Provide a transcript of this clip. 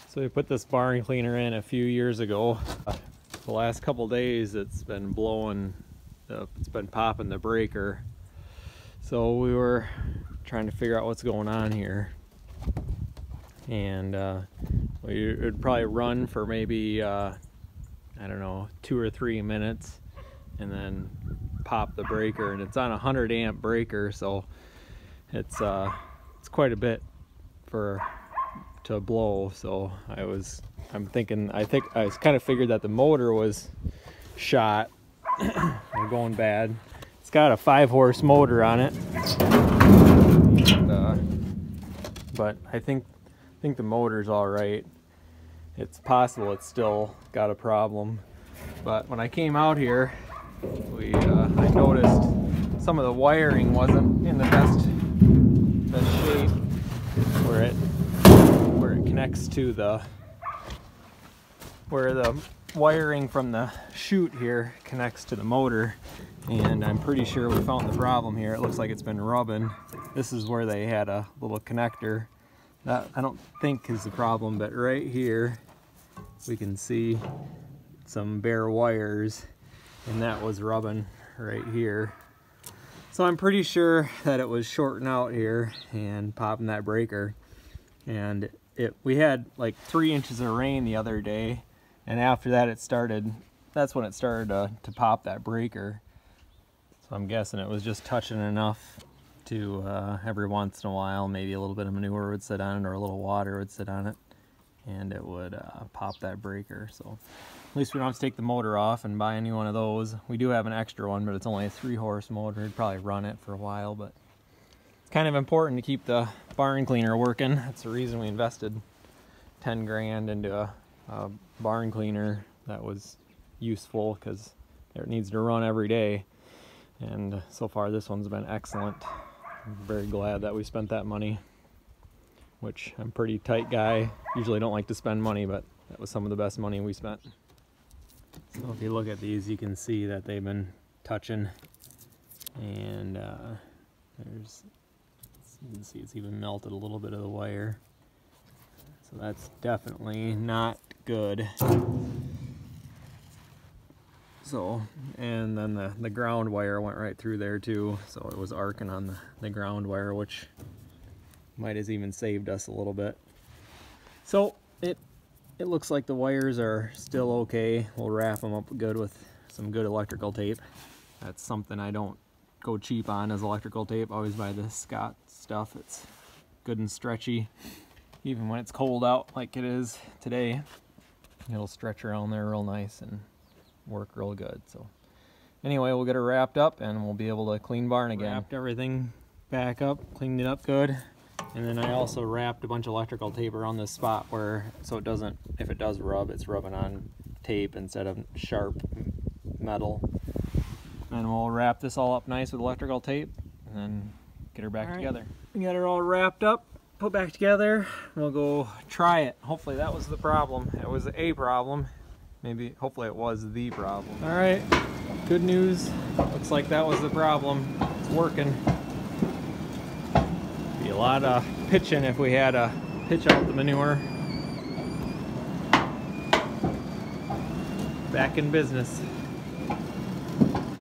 So we put this barn cleaner in a few years ago. The last couple days it's been blowing, it's been popping the breaker. So we were trying to figure out what's going on here. And we would probably run for maybe, I don't know, 2 or 3 minutes and then pop the breaker. And it's on a 100 amp breaker, so it's quite a bit to blow. So I think I kind of figured that the motor was shot and going bad. It's got a 5-horse motor on it, but I think the motor's all right. It's possible it's still got a problem, but when I came out here, I noticed some of the wiring wasn't in the best shape where it connects to where the wiring from the chute here connects to the motor, and I'm pretty sure we found the problem here. It looks like it's been rubbing. This is where they had a little connector. That I don't think is the problem, but right here we can see some bare wires, and that was rubbing right here. So I'm pretty sure that it was shorting out here and popping that breaker. And we had like 3 inches of rain the other day, and after that that's when it started to pop that breaker. So I'm guessing it was just touching enough to every once in a while, maybe a little bit of manure would sit on it or a little water would sit on it, and it would pop that breaker. So at least we don't have to take the motor off and buy any one of those. We do have an extra one, but it's only a 3-horse motor. We'd probably run it for a while, but it's kind of important to keep the barn cleaner working. That's the reason we invested 10 grand into a barn cleaner that was useful, because it needs to run every day. And so far this one's been excellent. I'm very glad that we spent that money, which I'm a pretty tight guy. Usually don't like to spend money, but that was some of the best money we spent. So if you look at these, you can see that they've been touching, and you can see it's even melted a little bit of the wire. So that's definitely not good. So, and then the ground wire went right through there too, so it was arcing on the ground wire, which might have even saved us a little bit. So it looks like the wires are still okay. We'll wrap them up good with some good electrical tape. That's something I don't go cheap on, is electrical tape. I always buy the Scott stuff. It's good and stretchy. Even when it's cold out like it is today, it'll stretch around there real nice and work real good. So anyway, we'll get it wrapped up and we'll be able to clean barn again. Wrapped everything back up, cleaned it up good, and then I also wrapped a bunch of electrical tape around this spot so it doesn't, if it does rub, it's rubbing on tape instead of sharp metal. And we'll wrap this all up nice with electrical tape and then get her back together. We got her all wrapped up, put back together. We'll go try it. Hopefully that was the problem. It was a problem. Maybe, hopefully it was the problem. All right, good news. Looks like that was the problem. It's working. Be a lot of pitching if we had to pitch out the manure. Back in business.